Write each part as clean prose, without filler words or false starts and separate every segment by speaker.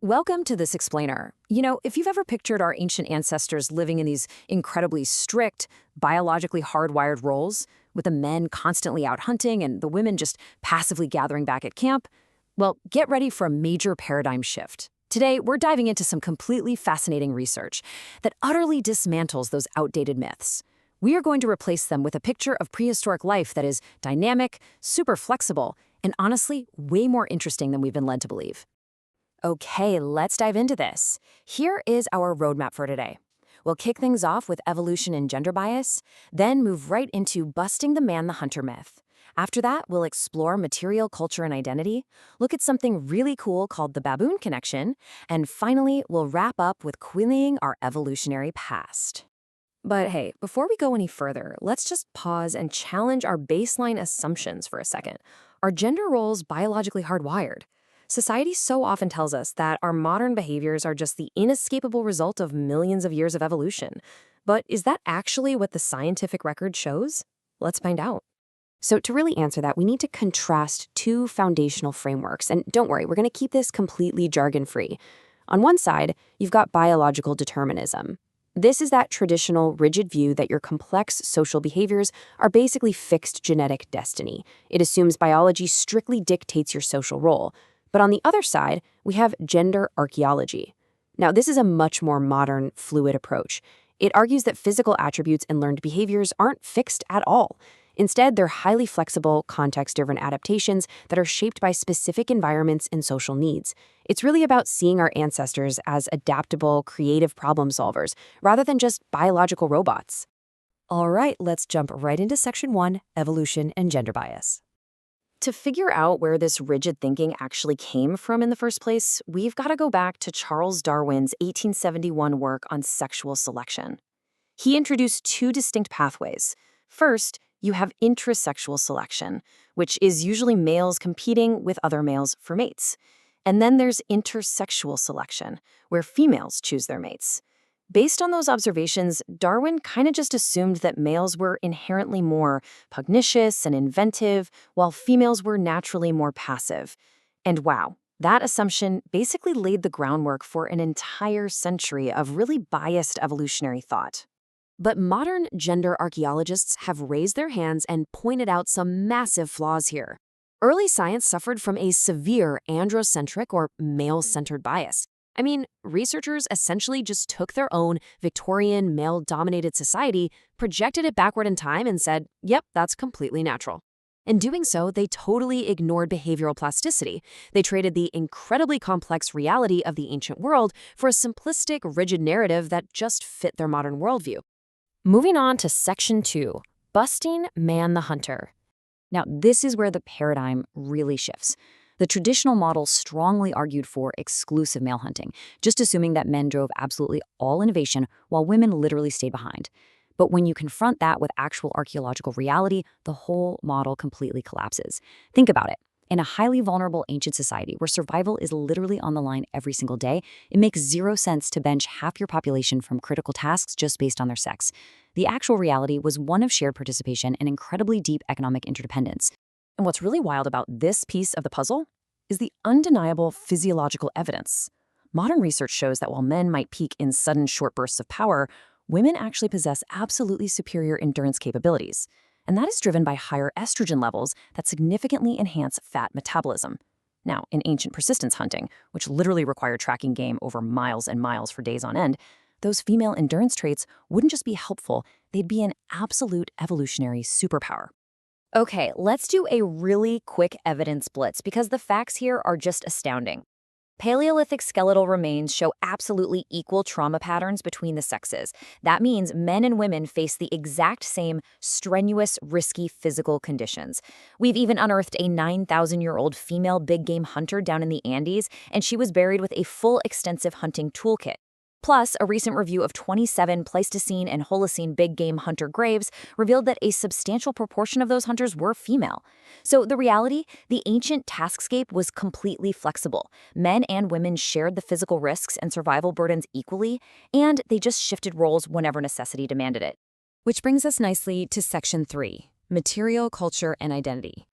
Speaker 1: Welcome to This Explainer. If you've ever pictured our ancient ancestors living in these incredibly strict, biologically hardwired roles, with the men constantly out hunting and the women just passively gathering back at camp, well, get ready for a major paradigm shift. Today, we're diving into some completely fascinating research that utterly dismantles those outdated myths. We are going to replace them with a picture of prehistoric life that is dynamic, super flexible, and honestly, way more interesting than we've been led to believe. Okay, let's dive into this. Here is our roadmap for today. We'll kick things off with evolution and gender bias, then move right into busting the man-the-hunter myth. After that, we'll explore material culture and identity, look at something really cool called the baboon connection, and finally, we'll wrap up with quilling our evolutionary past. But hey, before we go any further, let's just pause and challenge our baseline assumptions for a second. Are gender roles biologically hardwired? Society so often tells us that our modern behaviors are just the inescapable result of millions of years of evolution. But is that actually what the scientific record shows? Let's find out. So to really answer that, we need to contrast two foundational frameworks. And don't worry, we're going to keep this completely jargon-free. On one side, you've got biological determinism. This is that traditional, rigid view that your complex social behaviors are basically fixed genetic destiny. It assumes biology strictly dictates your social role. But on the other side, we have gender archaeology. Now, this is a much more modern, fluid approach. It argues that physical attributes and learned behaviors aren't fixed at all. Instead, they're highly flexible, context-driven adaptations that are shaped by specific environments and social needs. It's really about seeing our ancestors as adaptable, creative problem solvers, rather than just biological robots. All right, let's jump right into Section 1, Evolution and Gender Bias. To figure out where this rigid thinking actually came from in the first place, we've got to go back to Charles Darwin's 1871 work on sexual selection. He introduced two distinct pathways. First, you have intrasexual selection, which is usually males competing with other males for mates. And then there's intersexual selection, where females choose their mates. Based on those observations, Darwin kind of just assumed that males were inherently more pugnacious and inventive, while females were naturally more passive. And wow, that assumption basically laid the groundwork for an entire century of really biased evolutionary thought. But modern gender archaeologists have raised their hands and pointed out some massive flaws here. Early science suffered from a severe androcentric or male-centered bias. I mean, researchers essentially just took their own Victorian male-dominated society, projected it backward in time, and said, yep, that's completely natural. In doing so, they totally ignored behavioral plasticity. They traded the incredibly complex reality of the ancient world for a simplistic, rigid narrative that just fit their modern worldview. Moving on to Section 2, Busting Man-the-Hunter. Now, this is where the paradigm really shifts. The traditional model strongly argued for exclusive male hunting, just assuming that men drove absolutely all innovation while women literally stayed behind. But when you confront that with actual archaeological reality, the whole model completely collapses. Think about it. In a highly vulnerable ancient society where survival is literally on the line every single day, it makes zero sense to bench half your population from critical tasks just based on their sex. The actual reality was one of shared participation and incredibly deep economic interdependence. And what's really wild about this piece of the puzzle is the undeniable physiological evidence. Modern research shows that while men might peak in sudden short bursts of power, women actually possess absolutely superior endurance capabilities. And that is driven by higher estrogen levels that significantly enhance fat metabolism. Now, in ancient persistence hunting, which literally required tracking game over miles and miles for days on end, those female endurance traits wouldn't just be helpful, they'd be an absolute evolutionary superpower. Okay, let's do a really quick evidence blitz because the facts here are just astounding. Paleolithic skeletal remains show absolutely equal trauma patterns between the sexes. That means men and women face the exact same strenuous, risky physical conditions. We've even unearthed a 9,000-year-old female big game hunter down in the Andes, and she was buried with a full extensive hunting toolkit. Plus, a recent review of 27 Pleistocene and Holocene big game hunter graves revealed that a substantial proportion of those hunters were female. So the reality, the ancient taskscape was completely flexible. Men and women shared the physical risks and survival burdens equally, and they just shifted roles whenever necessity demanded it. Which brings us nicely to Section 3, Material, Culture, and Identity.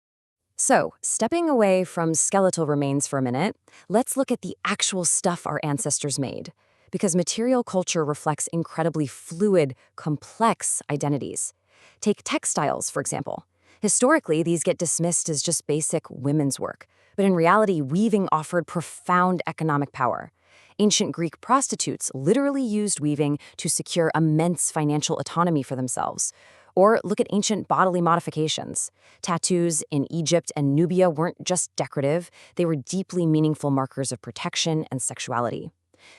Speaker 1: So, stepping away from skeletal remains for a minute, let's look at the actual stuff our ancestors made. Because material culture reflects incredibly fluid, complex identities. Take textiles, for example. Historically, these get dismissed as just basic women's work, but in reality, weaving offered profound economic power. Ancient Greek prostitutes literally used weaving to secure immense financial autonomy for themselves. Or look at ancient bodily modifications. Tattoos in Egypt and Nubia weren't just decorative, they were deeply meaningful markers of protection and sexuality.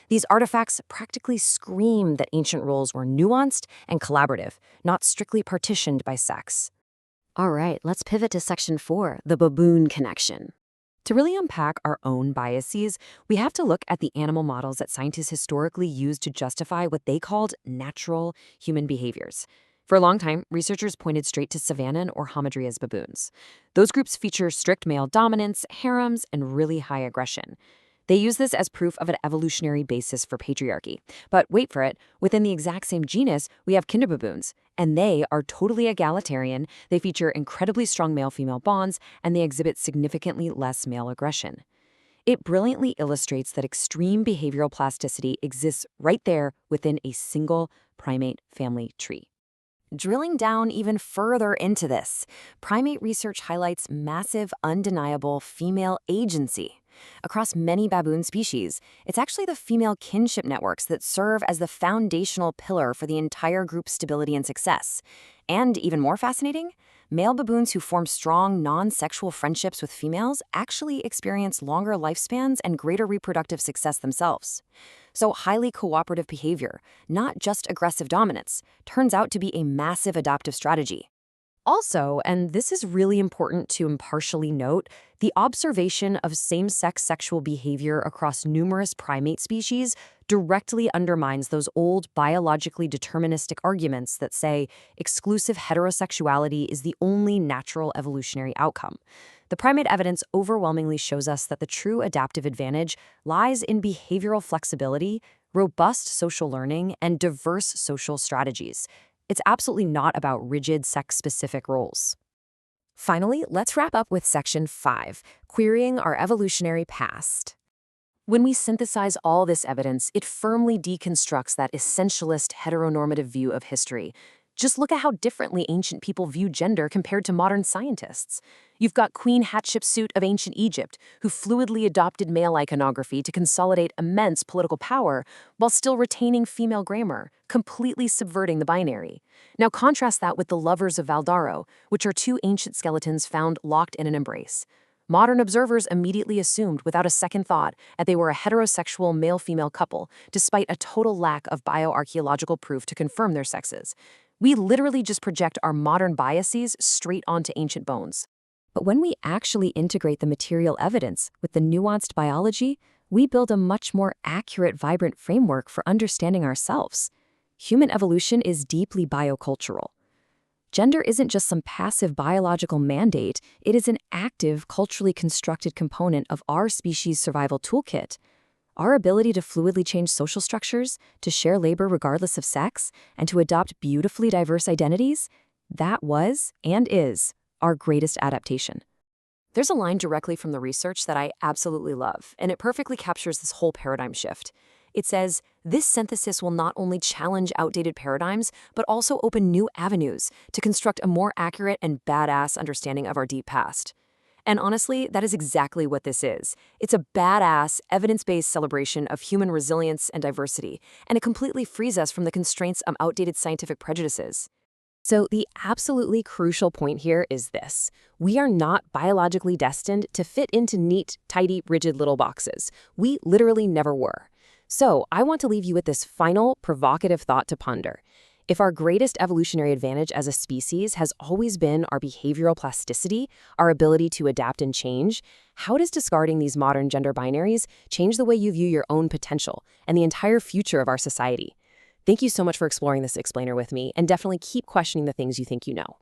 Speaker 1: These artifacts practically scream that ancient roles were nuanced and collaborative, not strictly partitioned by sex. All right, let's pivot to section 4, the baboon connection. To really unpack our own biases, we have to look at the animal models that scientists historically used to justify what they called natural human behaviors. For a long time, researchers pointed straight to savannan or hamadryas baboons. Those groups feature strict male dominance, harems, and really high aggression. They use this as proof of an evolutionary basis for patriarchy. But wait for it, within the exact same genus, we have kinder baboons, and they are totally egalitarian, they feature incredibly strong male-female bonds, and they exhibit significantly less male aggression. It brilliantly illustrates that extreme behavioral plasticity exists right there within a single primate family tree. Drilling down even further into this, primate research highlights massive, undeniable female agency. Across many baboon species, it's actually the female kinship networks that serve as the foundational pillar for the entire group's stability and success. And even more fascinating, male baboons who form strong, non-sexual friendships with females actually experience longer lifespans and greater reproductive success themselves. So highly cooperative behavior, not just aggressive dominance, turns out to be a massive adaptive strategy. Also, and this is really important to impartially note, the observation of same-sex sexual behavior across numerous primate species directly undermines those old biologically deterministic arguments that say exclusive heterosexuality is the only natural evolutionary outcome. The primate evidence overwhelmingly shows us that the true adaptive advantage lies in behavioral flexibility, robust social learning, and diverse social strategies. It's absolutely not about rigid sex-specific roles. Finally, let's wrap up with section 5, querying our evolutionary past. When we synthesize all this evidence, it firmly deconstructs that essentialist heteronormative view of history. Just look at how differently ancient people view gender compared to modern scientists. You've got Queen Hatshepsut of ancient Egypt, who fluidly adopted male iconography to consolidate immense political power while still retaining female grammar, completely subverting the binary. Now contrast that with the lovers of Valdaro, which are two ancient skeletons found locked in an embrace. Modern observers immediately assumed, without a second thought, that they were a heterosexual male-female couple, despite a total lack of bioarchaeological proof to confirm their sexes. We literally just project our modern biases straight onto ancient bones. But when we actually integrate the material evidence with the nuanced biology, we build a much more accurate, vibrant framework for understanding ourselves. Human evolution is deeply biocultural. Gender isn't just some passive biological mandate, it is an active, culturally constructed component of our species' survival toolkit. Our ability to fluidly change social structures, to share labor regardless of sex, and to adopt beautifully diverse identities, that was, and is, our greatest adaptation. There's a line directly from the research that I absolutely love, and it perfectly captures this whole paradigm shift. It says, this synthesis will not only challenge outdated paradigms, but also open new avenues to construct a more accurate and badass understanding of our deep past. And honestly, that is exactly what this is. It's a badass, evidence-based celebration of human resilience and diversity, and it completely frees us from the constraints of outdated scientific prejudices. So the absolutely crucial point here is this. We are not biologically destined to fit into neat, tidy, rigid little boxes. We literally never were. So I want to leave you with this final, provocative thought to ponder. If our greatest evolutionary advantage as a species has always been our behavioral plasticity, our ability to adapt and change, how does discarding these modern gender binaries change the way you view your own potential and the entire future of our society? Thank you so much for exploring this explainer with me, and definitely keep questioning the things you think you know.